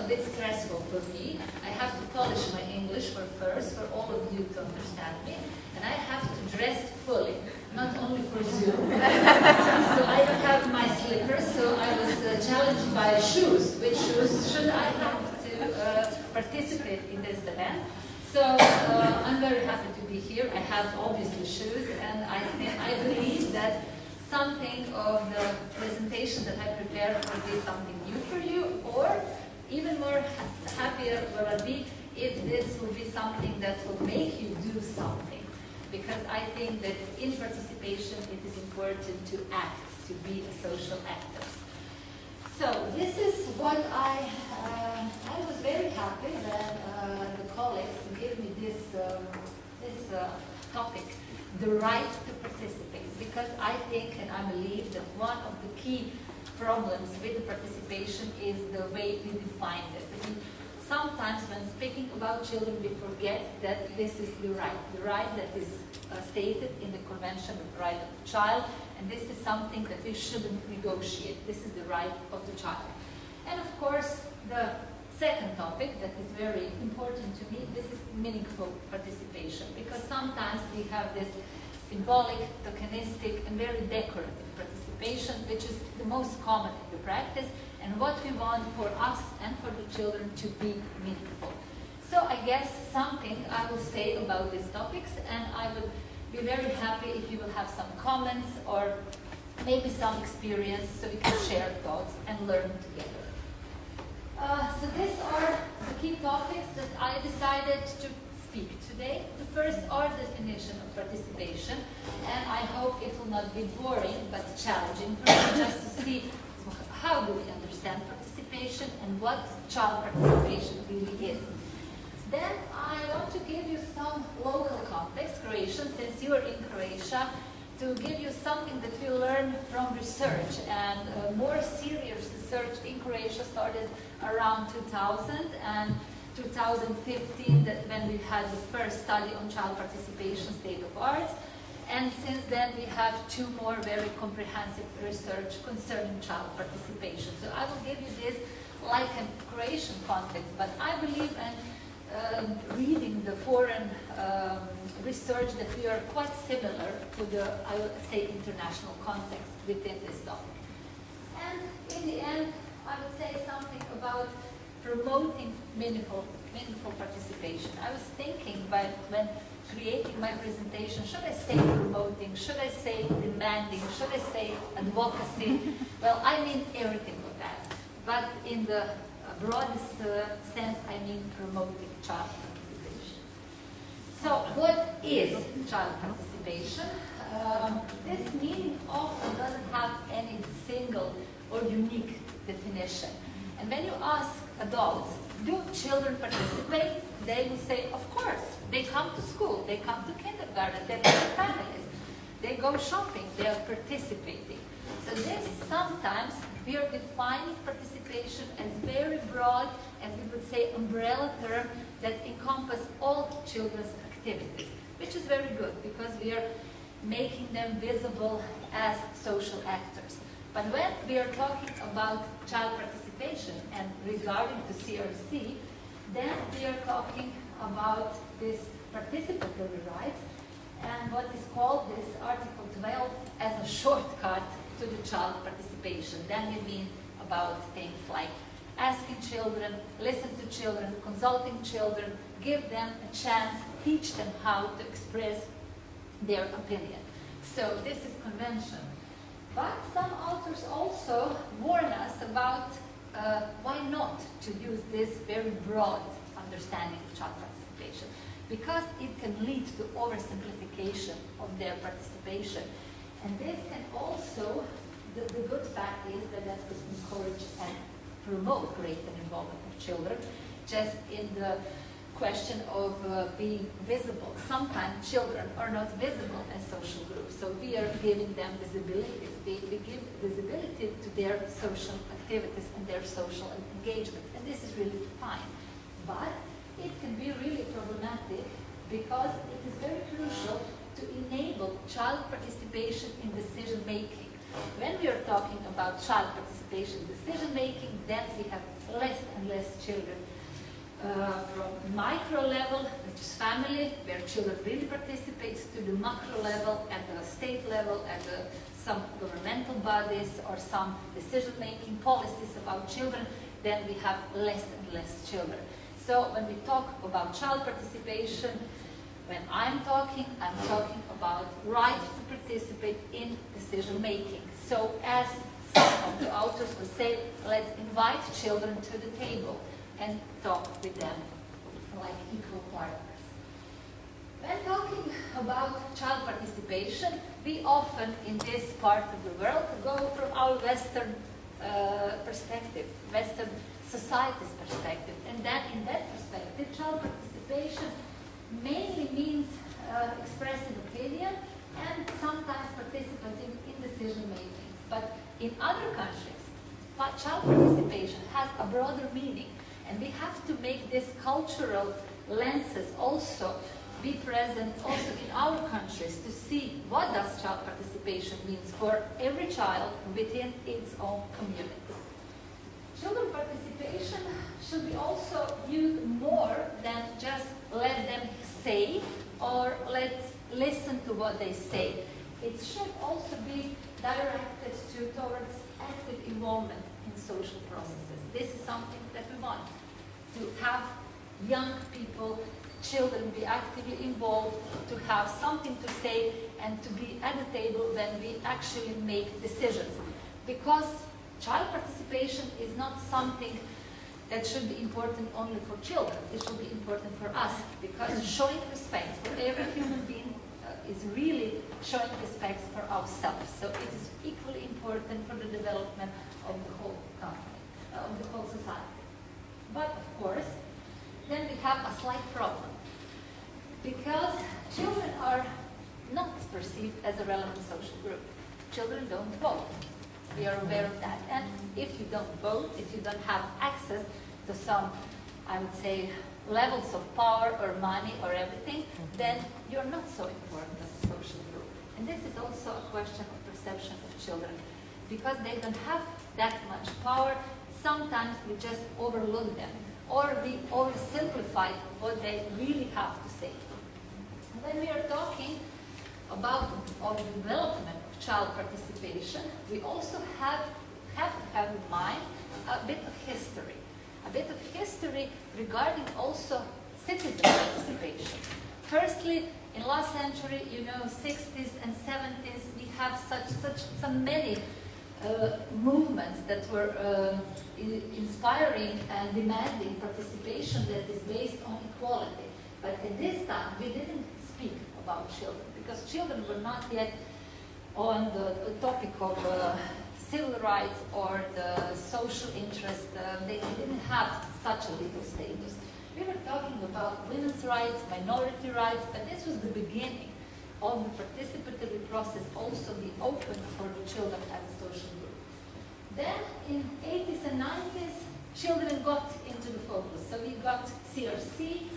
bit stressful for me. I have to polish my English first for all of you to understand me, and I have to dress fully, not only for Zoom. So I don't have my slippers, so I was challenged by shoes. Which shoes should I have to participate in this event? So I'm very happy to be here. I have obviously shoes, and I believe that something of the presentation that I prepared will be something new for you, or even more happier will I be if this will be something that will make you do something. Because I think that in participation it is important to act, to be a social actor. So this is what I was very happy that the colleagues gave me this topic, the right to participate, because I think and I believe that one of the key problems with the participation is the way we define it. I mean, sometimes when speaking about children, we forget that this is the right that is stated in the Convention of the Right of the Child, and this is something that we shouldn't negotiate. This is the right of the child. And of course, the second topic that is very important to me, this is meaningful participation, because sometimes we have this symbolic, tokenistic, and very decorative participation, which is the most common in the practice, and what we want for us and for the children to be meaningful. So I guess something I will say about these topics, and I would be very happy if you will have some comments or maybe some experience so we can share thoughts and learn together. So these are the key topics that I decided to speak today. The first are definition of participation, and I hope it will not be boring but challenging for you just to see how do we understand participation and what child participation really is. Then I want to give you some local context, Croatian, since you are in Croatia, to give you something that we learn from research, and more serious research in Croatia started around 2000 and 2015, that when we had the first study on child participation, state of arts, and since then we have two more very comprehensive research concerning child participation. So I will give you this like a Croatian context, but I believe in reading the foreign research that we are quite similar to the, I would say, international context within this topic. And in the end, I would say something about promoting meaningful participation. I was thinking when creating my presentation, should I say promoting, should I say demanding, should I say advocacy? Well, I mean everything of that. But in the broadest sense, I mean promoting child participation. So what is child participation? This meaning often doesn't have any single or unique definition. And when you ask adults, do children participate? They will say, of course. They come to school, they come to kindergarten, they have families, they go shopping, they are participating. So this sometimes we are defining participation as very broad, as we would say, umbrella term that encompasses all children's activities, which is very good because we are making them visible as social actors. But when we are talking about child participation and regarding to CRC, then we are talking about this participatory rights and what is called this Article 12 as a shortcut to the child participation. Then we mean about things like asking children, listen to children, consulting children, give them a chance, teach them how to express their opinion. So this is convention. But some authors also warn us about why not to use this very broad understanding of child participation, because it can lead to oversimplification of their participation. And this can also, the good fact is that that could encourage and promote greater involvement of children, just in the question of being visible. Sometimes children are not visible as social groups, so we are giving them visibility. We give visibility to their social activities and their social engagement, and this is really fine. But it can be really problematic because it is very crucial to enable child participation in decision making. When we are talking about child participation decision making, then we have less and less children. From micro level, which is family, where children really participate, to the macro level, at the state level, at some governmental bodies or some decision-making policies about children, then we have less and less children. So when we talk about child participation, when I'm talking about right to participate in decision-making. So as some of the authors would say, let's invite children to the table and talk with them like equal partners. When talking about child participation, we often, in this part of the world, go from our Western perspective, Western society's perspective. And then in that perspective, child participation mainly means expressing opinion and sometimes participating in decision-making. But in other countries, child participation has a broader meaning. And we have to make these cultural lenses also be present also in our countries to see what does child participation means for every child within its own community. Children participation should be also viewed more than just let them say or let's listen to what they say. It should also be directed towards active involvement in social processes. This is something that we want, to have young people, children be actively involved, to have something to say and to be at the table when we actually make decisions. Because child participation is not something that should be important only for children. It should be important for us, because showing respect for every human being is really showing respect for ourselves. So it is equally important for the development of the whole company, of the whole society. But of course, then we have a slight problem, because children are not perceived as a relevant social group. Children don't vote. We are aware of that. And if you don't vote, if you don't have access to some, I would say, levels of power or money or everything, then you're not so important as a social group. And this is also a question of perception of children. Because they don't have that much power, sometimes we just overlook them, or we oversimplify what they really have to say. When we are talking about the development of child participation, we also have to have in mind a bit of history. A bit of history regarding also citizen participation. Firstly, in last century, 60s and 70s, we have so many movements that were inspiring and demanding participation that is based on equality. But at this time, we didn't speak about children, because children were not yet on the topic of civil rights or the social interest. They didn't have such a legal status. We were talking about women's rights, minority rights, but this was the beginning of the participatory process also be open for the children as a social group. Then in 80s and 90s, children got into the focus. So we got CRC,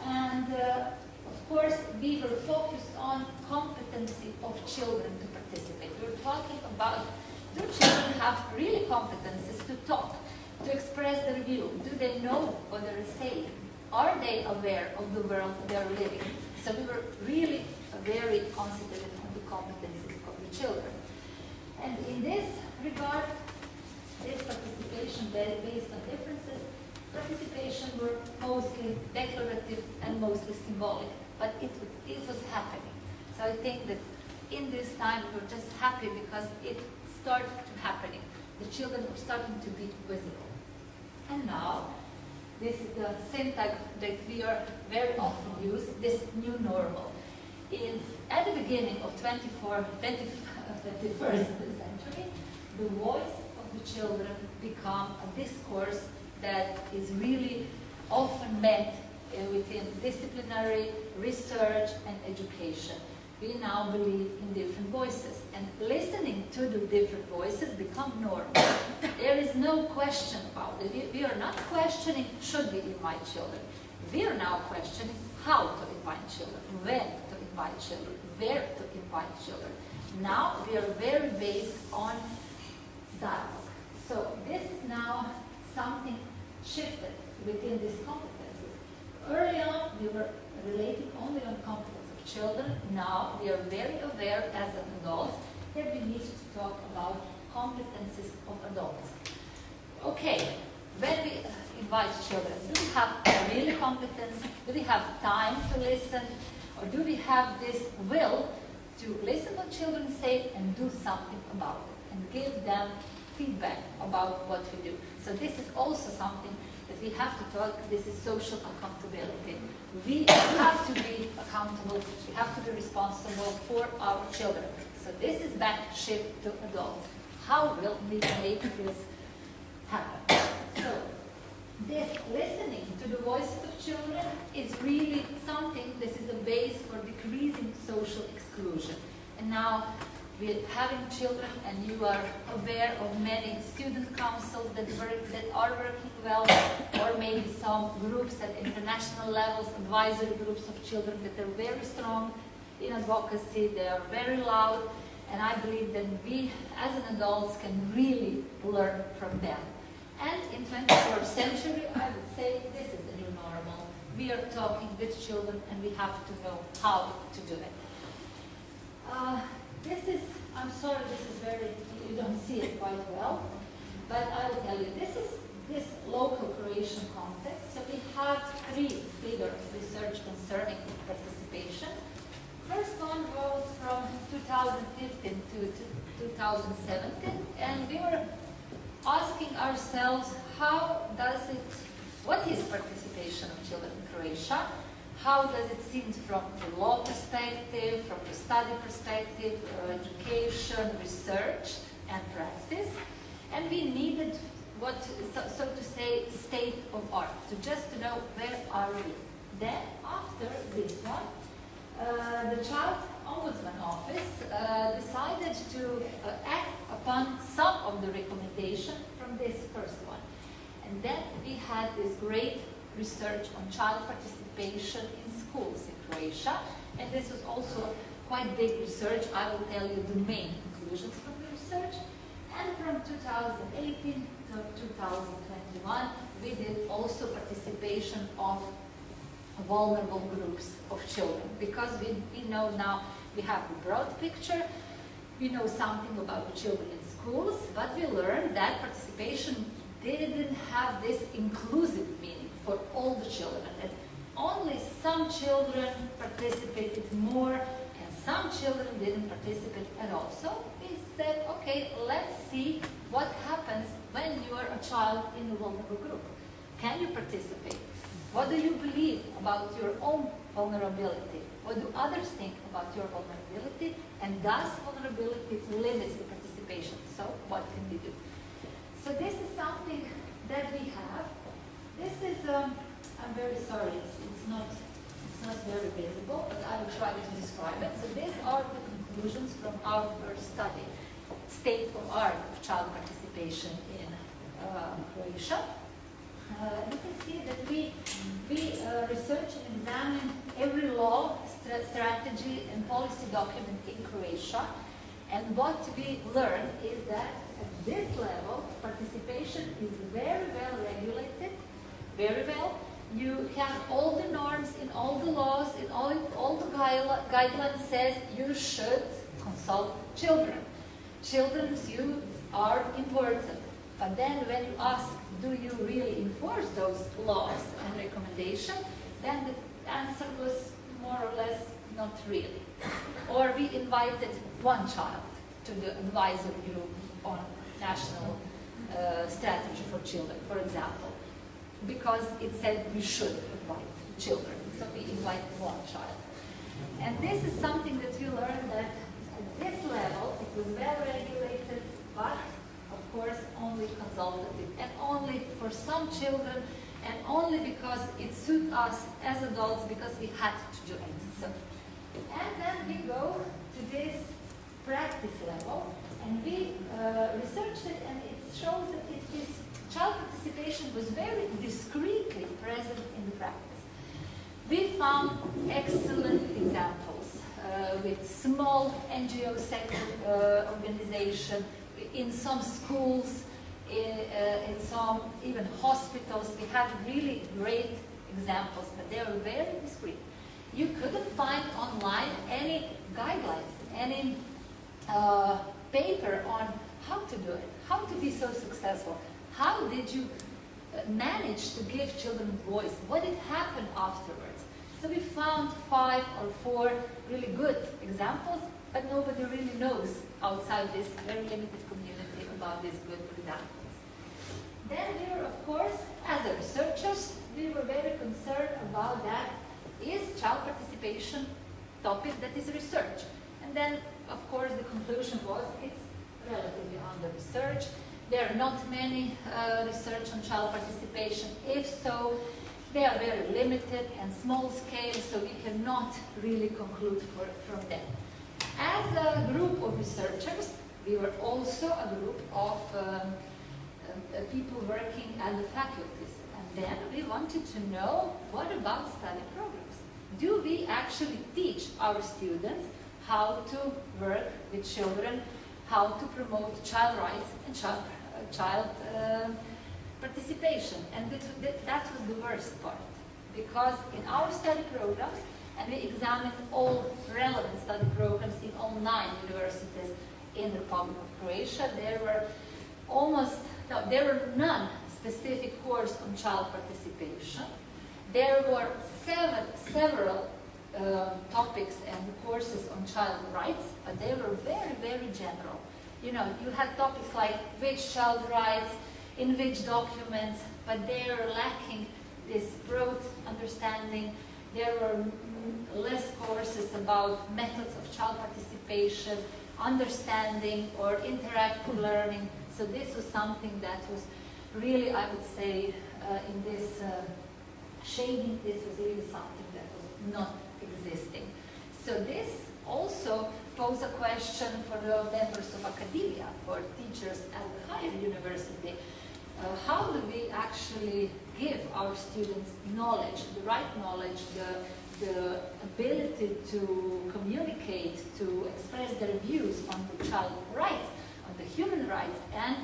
and of course we were focused on competency of children to participate. We were talking about, do children have really competencies to talk, to express their view? Do they know what they're saying? Are they aware of the world they're living? So we were really very concentrated on the competencies of the children. And in this regard, this participation based on differences, participation were mostly declarative and mostly symbolic, but it was happening. So I think that in this time we were just happy because it started to happening. The children were starting to be visible. And now, this is the syntax that we are very often use, this new normal. At the beginning of 21st century, the voice of the children become a discourse that is really often met within disciplinary research and education. We now believe in different voices, and listening to the different voices become normal. There is no question about it. We are not questioning should we invite children. We are now questioning how to invite children, when to invite children, where to invite children. Now we are very based on dialogue. So this is now something shifting within these competencies. Early on, we were relating only on competence of children. Now, we are very aware as adults that we need to talk about competencies of adults. Okay, when we invite children, do we have really competence? Do we have time to listen? Or do we have this will to listen to children say and do something about it and give them feedback about what we do? So this is also something that we have to talk. This is social accountability. We have to be accountable. We have to be responsible for our children. So this is back shift to adults. How will we make this happen? So this listening to the voices of children is really something. This is a base for decreasing social exclusion. And now, with having children, and you are aware of many student councils that are working well, or maybe some groups at international levels, advisory groups of children that are very strong in advocacy, they are very loud, and I believe that we as an adults can really learn from them. And in 21st century, I would say this is the new normal. We are talking with children and we have to know how to do it. This is, I'm sorry, this is very, you don't see it quite well, but I will tell you, this is this local Croatian context. So we have 3 figures of research concerning participation. First one goes from 2015 to 2017, and we were asking ourselves, what is participation of children in Croatia? How does it seem from the law perspective, from the study perspective, education, research, and practice? And we needed so to say, state of art, so just to know where are we. Then, after this one, the Child Ombudsman Office decided to act upon some of the recommendations from this first one. And then we had this great research on child participation in schools in Croatia. And this was also quite big research. I will tell you the main conclusions from the research. And from 2018 to 2021, we did also participation of vulnerable groups of children, because we know now we have the broad picture, we know something about the children in schools, but we learned that participation didn't have this inclusive meaning for all the children, that only some children participated more and some children didn't participate at all. So we said, okay, let's see what happens when you are a child in a vulnerable group. Can you participate? What do you believe about your own vulnerability? What do others think about your vulnerability? And does vulnerability limit the participation? So what can we do? So this is something that we have. This is, I'm very sorry, it's not very visible, but I will try to describe it. So these are the conclusions from our first study, state of art of child participation in Croatia. You can see that we research and examine every law, strategy, and policy document in Croatia. And what we learned is that at this level, participation is very well regulated, very well. You have all the norms in all the laws, in all the guidelines says you should consult children. Children's views are important. But then when you ask, do you really enforce those laws and recommendations, then the answer was more or less not really. Or we invited one child to the advisory group on national strategy for children, for example, because it said we should invite children. So we invited one child. And this is something that we learned, that at this level it was well regulated, but of course only consultative, and only for some children, and only because it suits us as adults, because we had to do it. So, and then we go to this practice level, and we researched it, and it shows that this child participation was very discreetly present in the practice. We found excellent examples with small NGO sector organization, in some schools, in some even hospitals. We had really great examples, but they were very discreet. You couldn't find online any guidelines, any paper on how to do it, how to be so successful. How did you manage to give children voice? What did happen afterwards? So we found 5 or 4 really good examples, but nobody really knows outside this very limited community about these good examples. Then we were, of course, as a researchers, we were very concerned about that. Is child participation topic that is research? And then, of course, the conclusion was it's relatively under research. There are not many research on child participation. If so, they are very limited and small scale, so we cannot really conclude from them. As a group of researchers, we were also a group of people working at the faculties. And then we wanted to know, what about study programs? Do we actually teach our students how to work with children, how to promote child rights and child participation? And that was the worst part, because in our study programs, and we examined all relevant study programs in all 9 universities in the Republic of Croatia, there were none specific course on child participation. There were several topics and courses on child rights, but they were very, very general. You know, you had topics like which child rights, in which documents, but they are lacking this broad understanding. There were less courses about methods of child participation, understanding or interactive learning. So this was something that was really, I would say, in this shading, this was really something that was not existing. So this also poses a question for the members of academia, for teachers at the higher university. How do we actually give our students knowledge, the right knowledge, the ability to communicate, to express their views on the child rights, on the human rights, and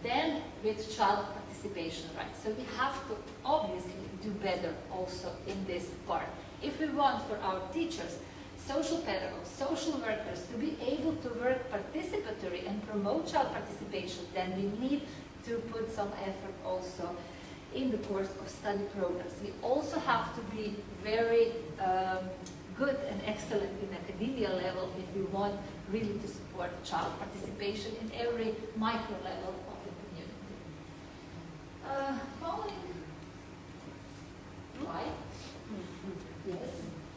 then with child participation rights. So we have to obviously do better also in this part. If we want for our teachers, social pedagogues, social workers to be able to work participatory and promote child participation, then we need to put some effort also in the course of study programs. We also have to be very good and excellent in academia level if we want really to support child participation in every micro level of the community. Following slide. Yes.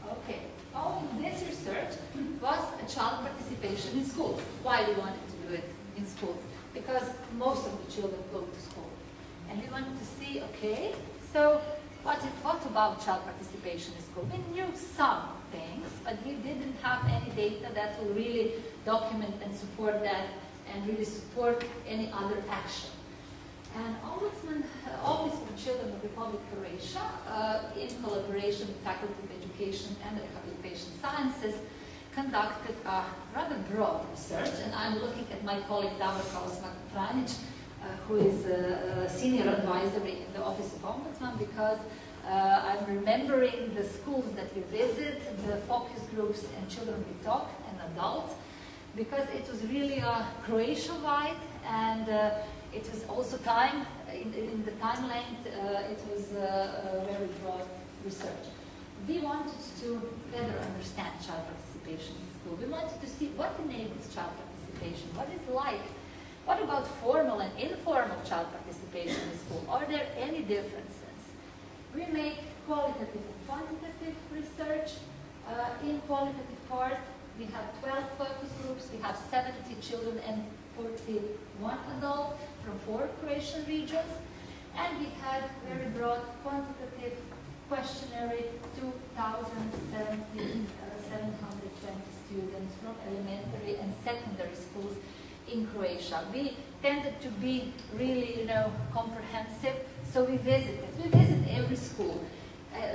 Okay. Following this research was a child participation in school. Why we wanted to do it in school? Because most of the children go to school. And we wanted to see, okay, so what about child participation in school? We knew some things, but we didn't have any data that will really document and support that and really support any other action. And Office for Children of Republic of Croatia, in collaboration with Faculty of Education and Rehabilitation Sciences, conducted a rather broad research, and I'm looking at my colleague Davor Franic, who is a senior advisor in the Office of Ombudsman, because I'm remembering the schools that we visit, the focus groups and children we talk, and adults, because it was really Croatia-wide, and it was also in the time length, it was a very broad research. We wanted to better understand child participation in school. We wanted to see what enables child participation, what is like. What about formal and informal child participation in school? Are there any differences? We make qualitative and quantitative research. In qualitative part, we have 12 focus groups, we have 70 children and 41 adults from 4 Croatian regions, and we had very broad quantitative questionnaire, 2,720 students from elementary and secondary schools in Croatia. We tended to be really, comprehensive, so we visited. We visit every school.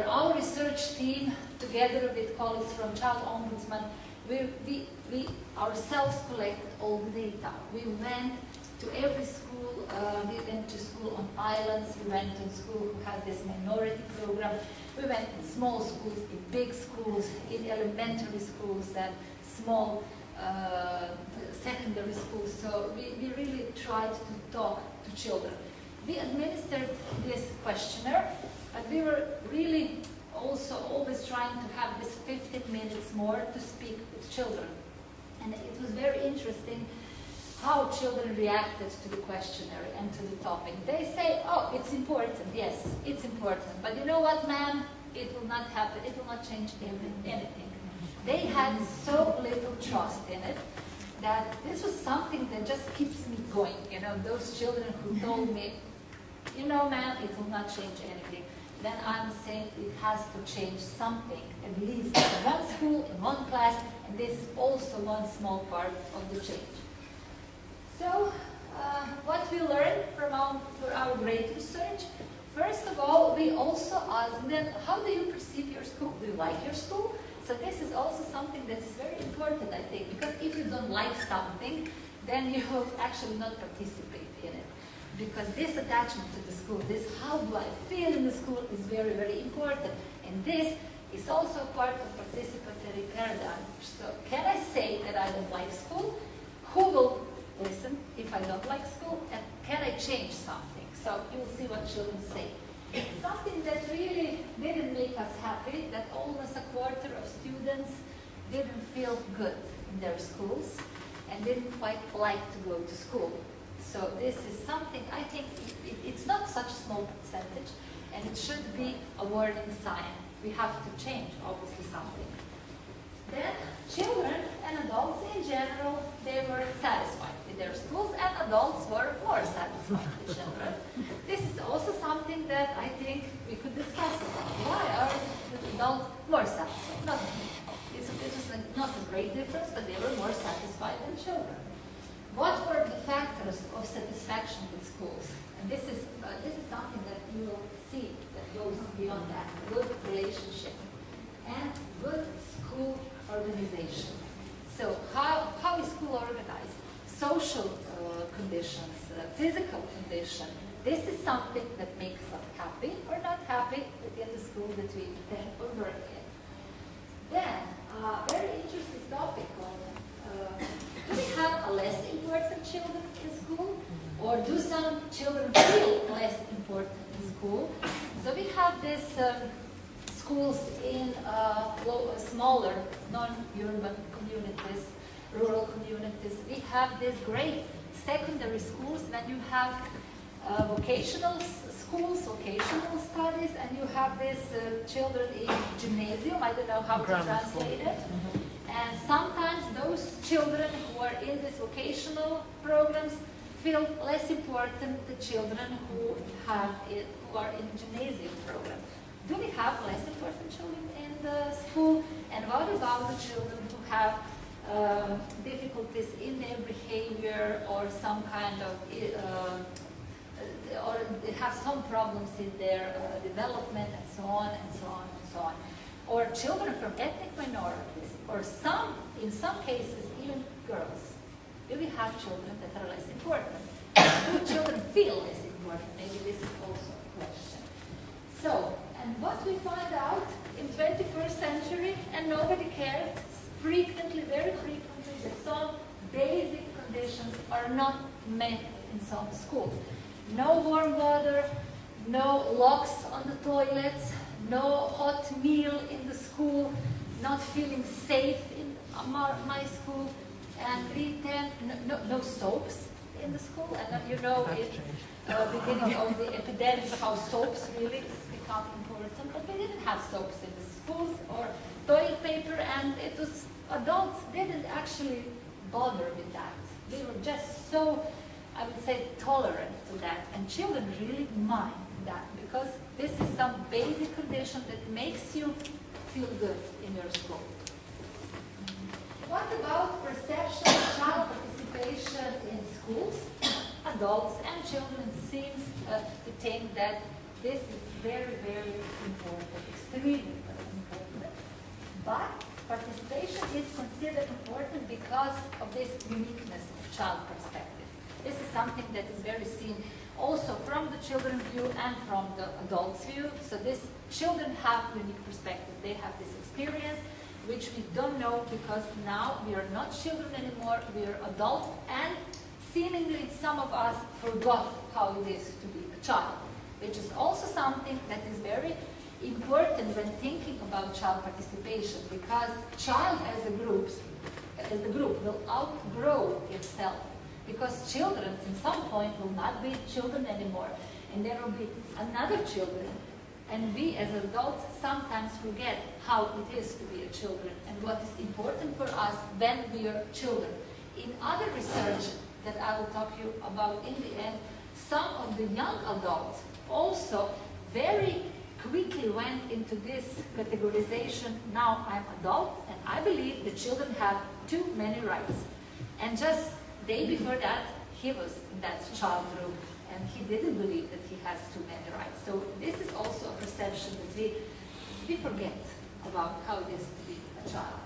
Our research team, together with colleagues from Child Ombudsman, we ourselves collected all the data. We went to every school We went to school on islands. We went to school who has this minority program. We went in small schools, in big schools, in elementary schools, and small secondary schools. So we really tried to talk to children. We administered this questionnaire, but we were really also always trying to have this 15 minutes more to speak with children. And it was very interesting how children reacted to the questionnaire and to the topic. They say, oh, it's important. Yes, it's important. But you know what, ma'am? It will not happen. It will not change anything. They had so little trust in it that this was something that just keeps me going. You know, those children who told me, you know, ma'am, it will not change anything. Then I'm saying it has to change something, at least in one school, in one class, and this is also one small part of the change. So, what we learned from our great research, first of all, we also asked them, how do you perceive your school? Do you like your school? So this is also something that is very important, I think, because if you don't like something, then you will actually not participate in it. Because this attachment to the school, this how do I feel in the school is very, very important. And this is also part of participatory paradigm. So can I say that I don't like school? Who will listen if I don't like school? And can I change something? So you will see what children say. Something that really didn't make us happy, that almost a quarter of students didn't feel good in their schools and didn't quite like to go to school. So this is something, I think, it's not such a small percentage, and it should be a warning sign. We have to change, obviously, something. Then, children and adults in general, they were satisfied with their schools, and adults were more satisfied with children. This is also something that I think we could discuss about. Why are the adults more satisfied? It was not a great difference, but they were more satisfied than children. What were the factors of satisfaction with schools? And this is something that you will see that goes beyond that. Good relationship and good school organization. So how is school organized? Social conditions, physical condition. This is something that makes us happy or not happy within the school that we attend or work in. Then, very interesting topic on do we have a less important children in school? Or do some children feel less important in school? So we have these schools in smaller, non-urban communities, rural communities. We have these great secondary schools when you have vocational schools, vocational studies, and you have these children in gymnasium. I don't know how to translate it. And sometimes those children who are in these vocational programs feel less important than the children who are in gymnasium program. Do we have less important children in the school? And what about the children who have difficulties in their behavior or some kind of, or they have some problems in their development and so on and so on and so on? Or children from ethnic minorities, or in some cases, even girls. Do we have children that are less important? Do children feel less important? Maybe this is also a question. So, and what we find out in 21st century, and nobody cared, frequently, very frequently, that some basic conditions are not met in some schools. No warm water, no locks on the toilets, no hot meal in the school, not feeling safe in my school, and no soaps in the school. And you know, in the beginning of the epidemic, how soaps really become important. But we didn't have soaps in the schools or toilet paper, and it was adults didn't actually bother with that. They were just so, I would say, tolerant to that, and children really mind that, because this is some basic condition that makes you feel good in your school. What about perception of child participation in schools? Adults and children seem to think that this is very, very important, extremely important. But participation is considered important because of this uniqueness of child perspective. This is something that is very seen also from the children's view and from the adults' view. So these children have unique perspective. They have this experience, which we don't know because now we are not children anymore, we are adults, and seemingly some of us forgot how it is to be a child, which is also something that is very important when thinking about child participation, because child as a group will outgrow itself, because children in some point will not be children anymore, and there will be another children. And we as adults sometimes forget how it is to be a children and what is important for us when we are children. In other research that I will talk to you about in the end, some of the young adults also very quickly went into this categorization. Now I'm adult and I believe the children have too many rights. And just day before that, he was in that child group and he didn't believe that he has too many rights. So this is also a perception that we forget about how it is to be a child.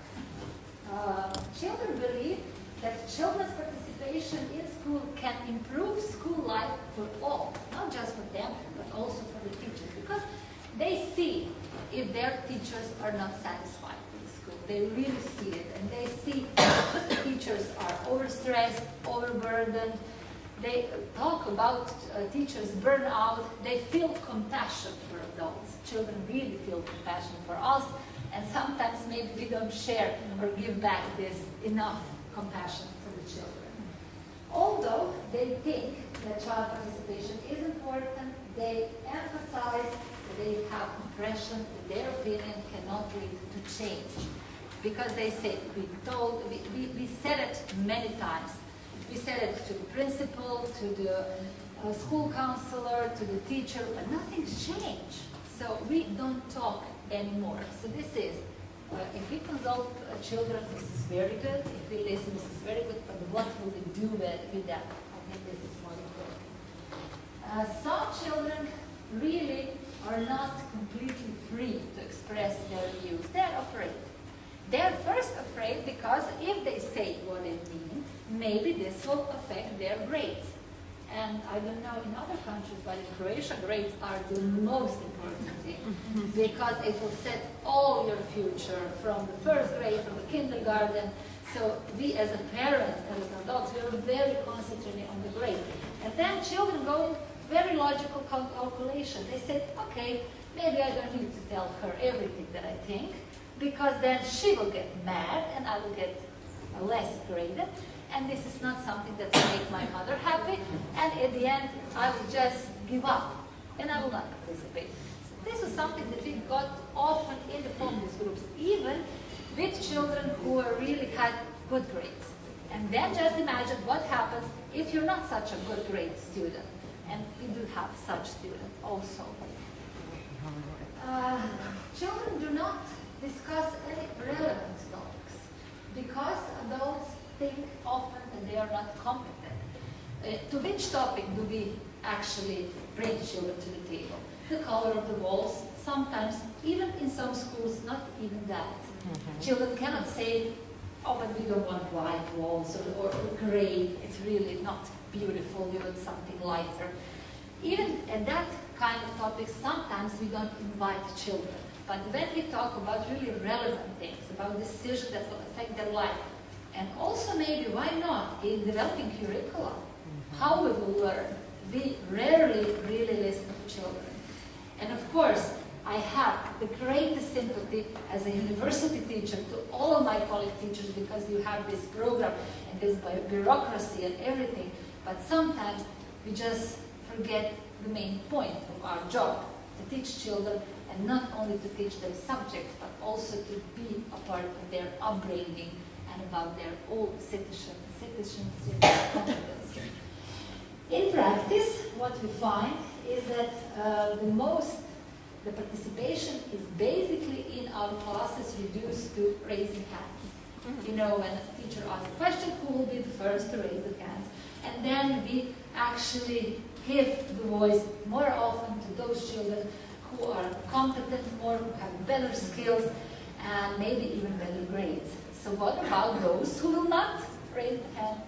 Children believe that children's participation in school can improve school life for all, not just for them, but also for the teachers, because they see if their teachers are not satisfied with the school. They really see it, and they see that the teachers are overstressed, overburdened. They talk about teachers' burnout. They feel compassion for adults. Children really feel compassion for us, and sometimes maybe we don't share or give back this enough compassion for the children. Although they think that child participation is important, they emphasize that they have impression that their opinion cannot lead to change. Because they say, we said it many times. We said it to the principal, to the school counselor, to the teacher, but nothing's changed. So we don't talk anymore. So this is, if we consult children, this is very good. If we listen, this is very good. But what will we do with that? I think this is more important. Some children really are not completely free to express their views. They're afraid. They're first afraid because if they say what they mean, maybe this will affect their grades. And I don't know in other countries, but in Croatia, grades are the most important thing because it will set all your future from the first grade, from the kindergarten. So we as a parent, as adults, we are very concentrated on the grade. And then children go in very logical calculation. They say, okay, maybe I don't need to tell her everything that I think, because then she will get mad and I will get less graded. And this is not something that will make my mother happy. And at the end, I will just give up and I will not participate. So this was something that we got often in the focus groups, even with children who really had good grades. And then just imagine what happens if you're not such a good grade student. And we do have such students also. Children do not discuss any relevant topics because adults think often that they are not competent. To which topic do we actually bring children to the table? The color of the walls, sometimes, even in some schools, not even that. Children cannot say, oh, but we don't want white walls or gray, it's really not beautiful, we want something lighter. Even at that kind of topics, sometimes we don't invite children. But when we talk about really relevant things, about decisions that will affect their life, and also maybe, why not, in developing curricula, how we will learn, we rarely really listen to children. And of course, I have the greatest sympathy as a university teacher to all of my colleague teachers because you have this program and this bureaucracy and everything, but sometimes we just forget the main point of our job, to teach children, and not only to teach them subjects, but also to be a part of their upbringing and about their own citizenship competence. In practice, what we find is that the participation is basically in our classes reduced to raising hands. You know, when a teacher asks a question, who will be the first to raise the hands? And then we actually give the voice more often to those children who are competent more, who have better skills, and maybe even better grades. So what about those who will not raise the hand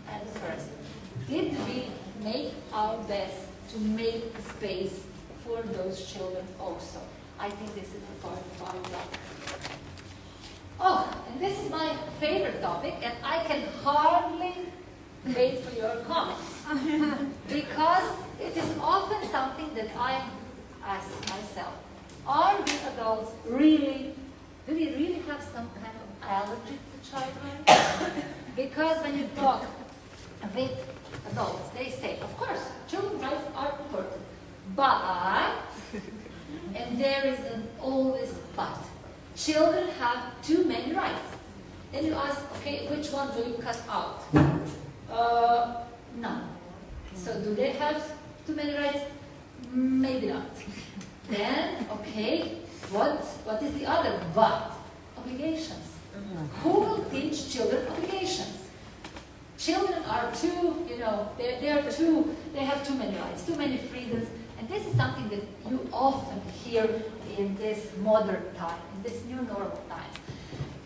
at the first? did we make our best to make space for those children also? I think this is the part of our job. Oh, and this is my favorite topic, and I can hardly wait for your comments. Because it is often something that I ask myself. Are we adults really, do we really have some kind of allergy to child rights? Because when you talk with adults, they say, of course, children's rights are important, but, and there is an always but, children have too many rights. Then you ask, okay, which one do you cut out? None. So do they have too many rights? Maybe not. Then, okay, what is the other but? Obligations. Who will teach children obligations? Children are too, they have too many rights, too many freedoms, and this is something that you often hear in this modern time, in this new normal time.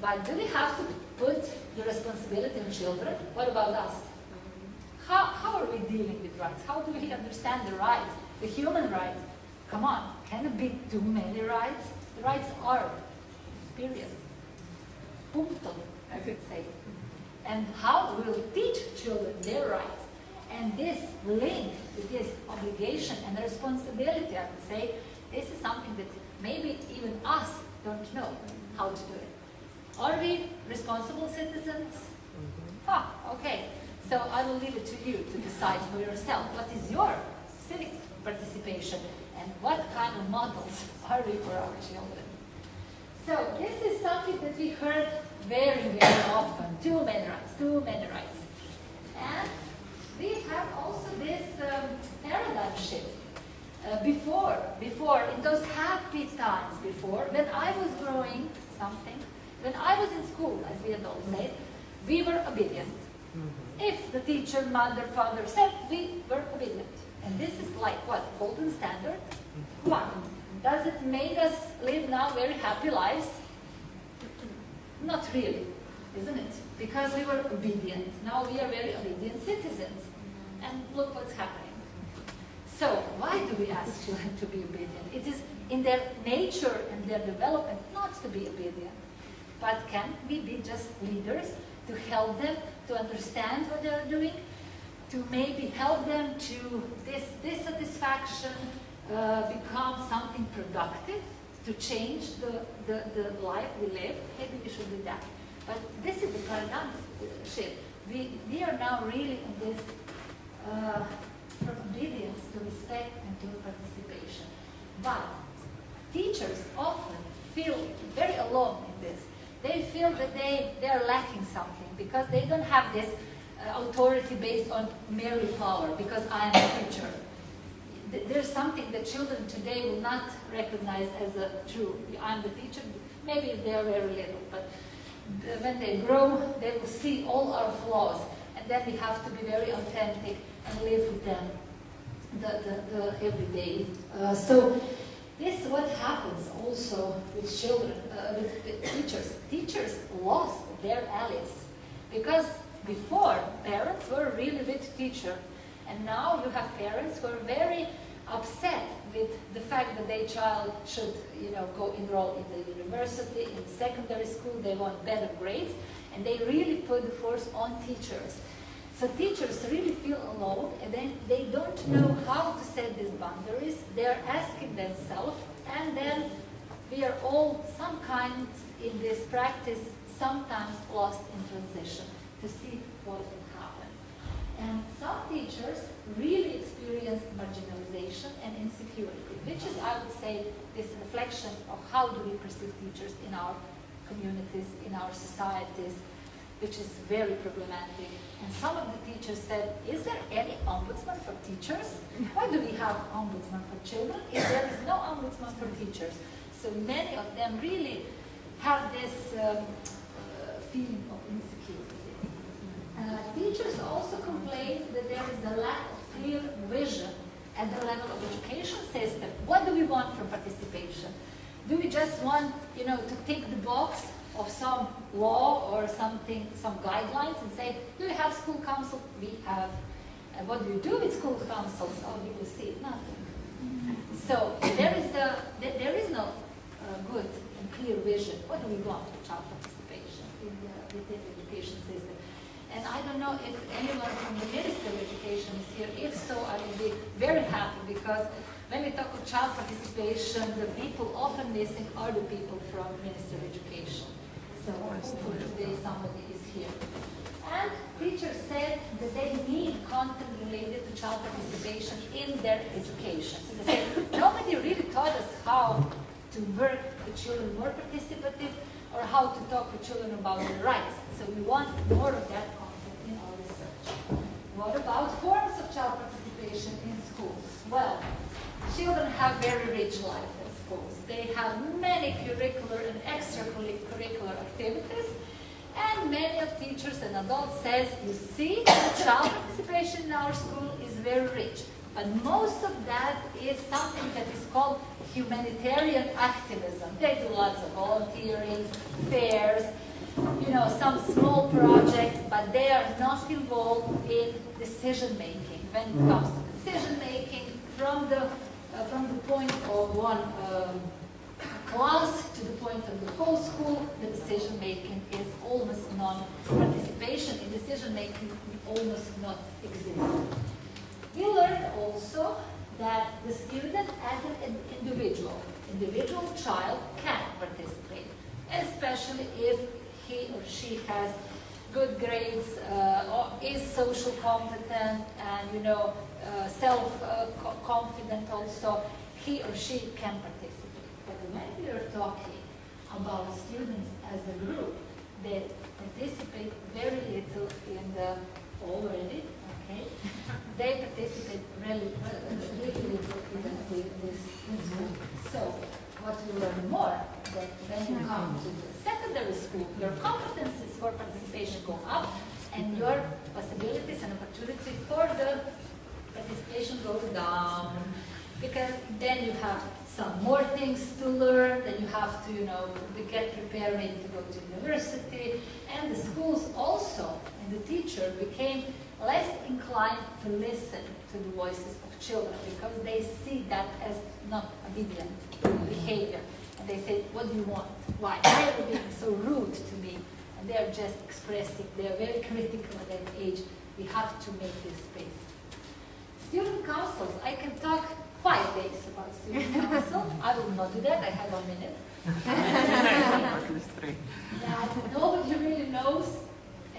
But do we have to put the responsibility on children? What about us? How are we dealing with rights? How do we understand the rights, the human rights? Come on, can it be too many rights? The rights are, period. Punto, I could say. And how we will teach children their rights. And this link with this obligation and responsibility, I would say, this is something that maybe even us don't know how to do it. Are we responsible citizens? Okay. So I will leave it to you to decide for yourself what is your civic participation and what kind of models are we for our children. So this is something that we heard very, very often. Too many rights, too many rights. And we have also this paradigm shift. Before, in those happy times before, when I was growing something, when I was in school, as we adults say, we were obedient. If the teacher, mother, father said, we were obedient. And this is like what? Golden standard? What? Does it make us live now very happy lives? Not really, isn't it? Because we were obedient. Now we are very obedient citizens. And look what's happening. So why do we ask children to be obedient? It is in their nature and their development not to be obedient. But can we be just leaders to help them to understand what they are doing, to maybe help them to this dissatisfaction become something productive, to change the life we live? Maybe we should do that. But this is the paradigm shift. We are now really in this from obedience to respect and to participation. But teachers often feel very alone in this. They feel that they are lacking something because they don't have this authority based on mere power, because I am a teacher. There's something that children today will not recognize as a true, I'm the teacher. Maybe they are very little, but when they grow, they will see all our flaws, and then we have to be very authentic and live with them the everyday. So this is what happens also with children, with teachers. Teachers lost their allies, because before parents were really with teacher, and now you have parents who are very upset with the fact that their child should, go enroll in the university, in secondary school. They want better grades, and they really put the force on teachers. So teachers really feel alone, and then they don't know how to set these boundaries. They're asking themselves, and then we are all some kind in this practice, sometimes lost in transition to see what will happen. And some teachers really experience marginalization and insecurity, which is, I would say, this reflection of how do we perceive teachers in our communities, in our societies, which is very problematic. And some of the teachers said, is there any ombudsman for teachers? Why do we have ombudsman for children if there is no ombudsman for teachers? So many of them really have this feeling of insecurity. Teachers also complain that there is a lack of clear vision at the level of education system. What do we want from participation? Do we just want, to tick the box of some law or something, some guidelines, and say, do we have school council? We have. And what do you do with school councils? Oh, you will see nothing. So there is no good and clear vision. What do we want for child participation within the education system? And I don't know if anyone from the Ministry of Education is here. If so, I will be very happy, because when we talk of child participation, the people often missing are the people from Ministry of Education. So hopefully today somebody is here. And teachers said that they need content related to child participation in their education. So they said, nobody really taught us how to work with children more participative, or how to talk with children about their rights. So we want more of that content in our research. What about forms of child participation in schools? Well, children have very rich life at schools. They have many curricular and extracurricular activities. And many of teachers and adults says, you see, child participation in our school is very rich. But most of that is something that is called humanitarian activism. They do lots of volunteering, fairs, some small projects, but they are not involved in decision making. When it comes to decision making, from the point of one class to the point of the whole school, the decision making is almost participation in decision making almost not exists. We learned also that the student as an individual child can participate, especially if he or she has good grades, or is social competent, and self-confident also, he or she can participate. But when we are talking about students as a group, they participate very little in the already. Okay. They participate really little in this school. So, what we learn more, that when you come to the secondary school, your competencies for participation go up, and your possibilities and opportunity for the participation goes down. Because then you have some more things to learn, then you have to, get prepared maybe to go to university, and the schools also, and the teacher became less inclined to listen to the voices of children, because they see that as not obedient behavior. And they say, what do you want? Why are you being so rude to me? And they're just expressing, they're very critical at that age. We have to make this space. Student councils, I can talk 5 days about student council. I will not do that, I have 1 minute. That nobody really knows,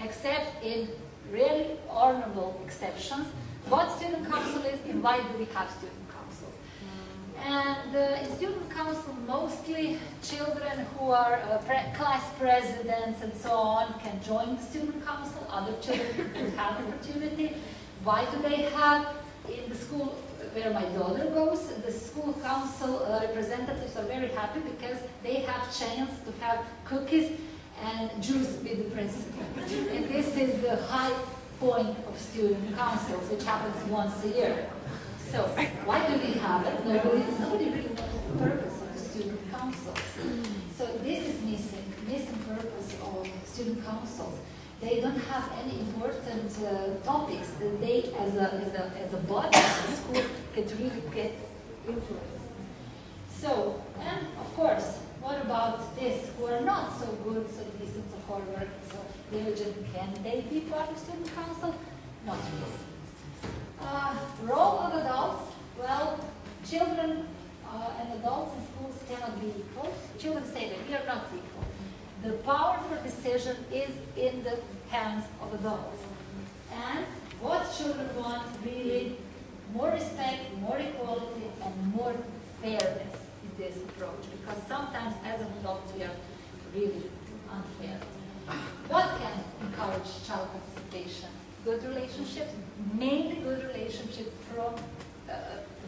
except in really honorable exceptions, what student council is and why do we have student councils. And in student council, mostly children who are class presidents and so on can join the student council. Other children who have the opportunity. Why do they have? In the school where my daughter goes, the school council representatives are very happy because they have chance to have cookies and juice with the principal. And this is the high point of student councils, which happens once a year. So, why do we have it? Nobody really knows the purpose of the student councils. So this is missing purpose of student councils. They don't have any important topics that they, as a body of the school, can really get influence. So, and of course, what about this, who are not so good, so decent, so hard-working, so diligent? Can they be part of student council? Not really. Role of adults, well, children and adults in schools cannot be equal. Children say that we are not equal. The power for decision is in the hands of adults. And what children want really, more respect, more equality, and more fairness in this approach. Because sometimes as an adult we are really unfair. What can encourage child participation? Good relationships, mainly good relationships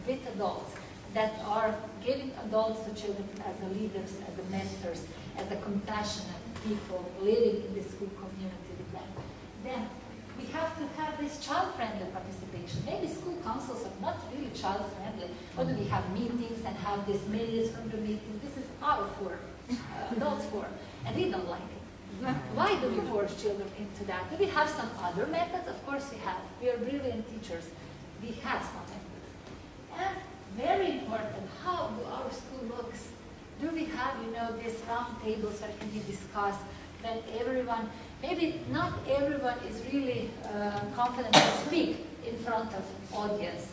with adults that are giving adults to children as the leaders, as the mentors, as the compassionate people living in the school community with them. Then we have to have this child-friendly participation. Maybe school councils are not really child-friendly. Or do we have meetings and have these minutes from the meeting? This is our forum, adults forum, and we don't like it. Why do we force children into that? Do we have some other methods? Of course we have. We are brilliant teachers. We have some methods. And very important, how do our school looks? Do we have, you know, these round tables that can be discussed, when everyone, maybe not everyone is really confident to speak in front of audience.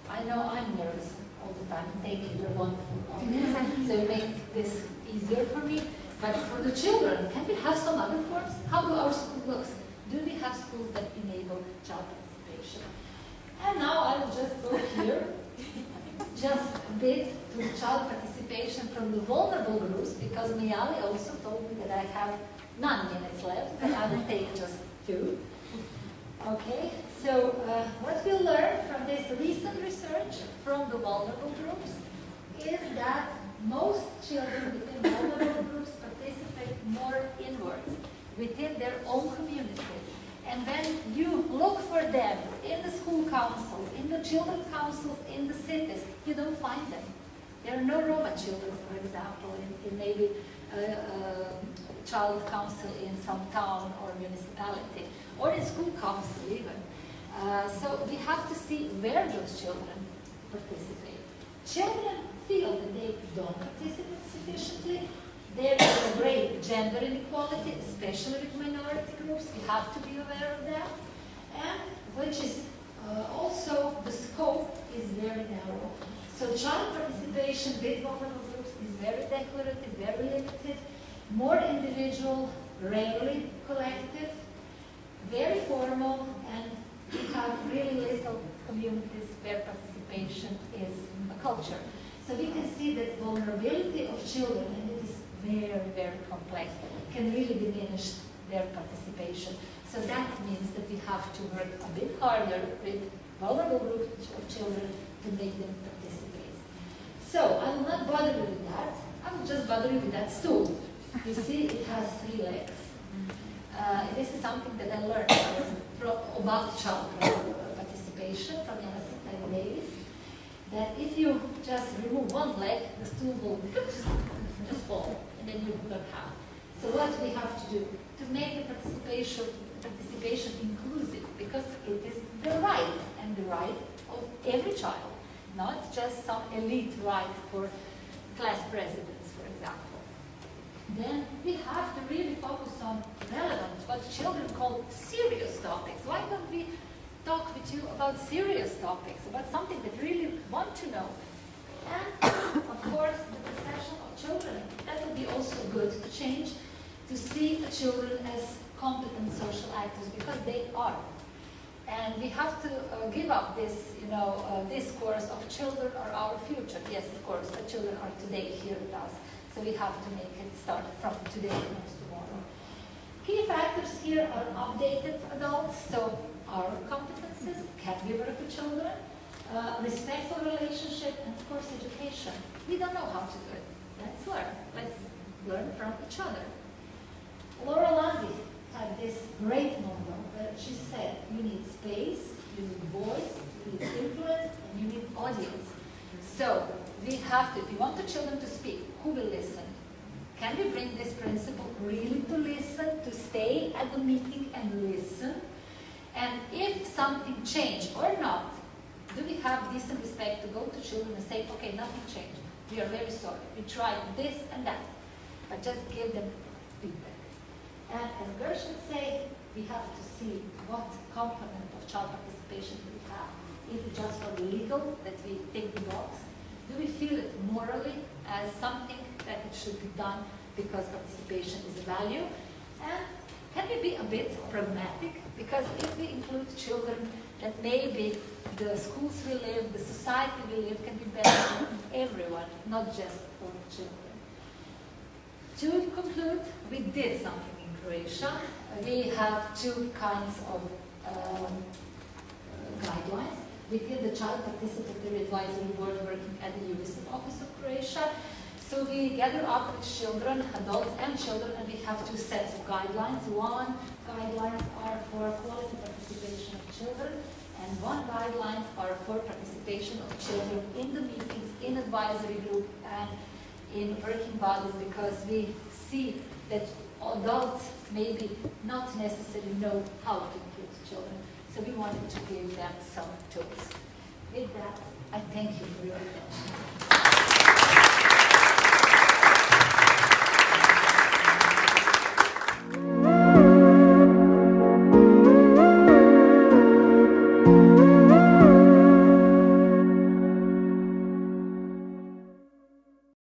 I know I'm nervous all the time. Thank you, you're wonderful. So you make this easier for me. But for the children, can we have some other forms? How do our school looks? Do we have schools that enable child participation? And now I will just go here, just a bit to child participation from the vulnerable groups, because Miali also told me that I have 9 minutes left, but I will take just 2. Okay, so what we learned from this recent research from the vulnerable groups is that most children within vulnerable groups participate more inwards, within their own community. And when you look for them in the school council, in the children's councils, in the cities, you don't find them. There are no Roma children, for example, in maybe child council in some town or municipality, or in school council even. So we have to see where those children participate. Children feel that they don't participate sufficiently. There is a great gender inequality, especially with minority groups. We have to be aware of that. And which is also the scope is very narrow. So child participation with vulnerable groups is very declarative, very limited, more individual, rarely collective, very formal, and we have really little communities where participation is a culture. So we can see that vulnerability of children, and it is very, very complex, can really diminish their participation. So that means that we have to work a bit harder with vulnerable groups of children to make them participate. So I will not bother you with that. I will just bother you with that stool. You see, it has 3 legs. This is something that I learned about child participation from Emerson Davis. That if you just remove one leg, the stool will just fall, and then you don't have. So what we have to do to make the participation inclusive, because it is the right, and the right of every child, not just some elite right for class presidents, for example. Then we have to really focus on relevant, what children call serious topics. Why don't we talk with you about serious topics, about something that really want to know? And of course, the perception of children, that would be also good to change, to see children as competent social actors, because they are. And we have to give up this, discourse of children are our future. Yes, of course, the children are today here with us. So we have to make it start from today, not tomorrow. Key factors here are updated adults, so our competences, can we work with children, respectful relationship, and of course education. We don't know how to do it. Let's learn. Let's learn from each other. Laura Landi had this great model where she said, you need space, you need voice, you need influence, and you need audience. So we have to, if we want the children to speak, who will listen? Can we bring this principle really to listen, to stay at the meeting and listen? And if something changed or not, do we have decent respect to go to children and say, okay, nothing changed. We are very sorry. We tried this and that. But just give them feedback. And as Gershon said, we have to see what component of child participation we have. Is it just for the legal that we tick the box? Do we feel it morally as something that it should be done because participation is a value? And can we be a bit pragmatic? Because if we include children, that maybe the schools we live, the society we live can be better for everyone, not just for children. To conclude, we did something in Croatia. We have 2 kinds of guidelines. We did the Child Participatory Advisory Board working at the Youth Office of Croatia. So we gather up with children, adults and children, and we have 2 sets of guidelines. One guidelines are for quality participation of children, and one guidelines are for participation of children in the meetings, in advisory group, and in working bodies, because we see that adults maybe not necessarily know how to include children. So we wanted to give them some tools. With that, I thank you for your attention.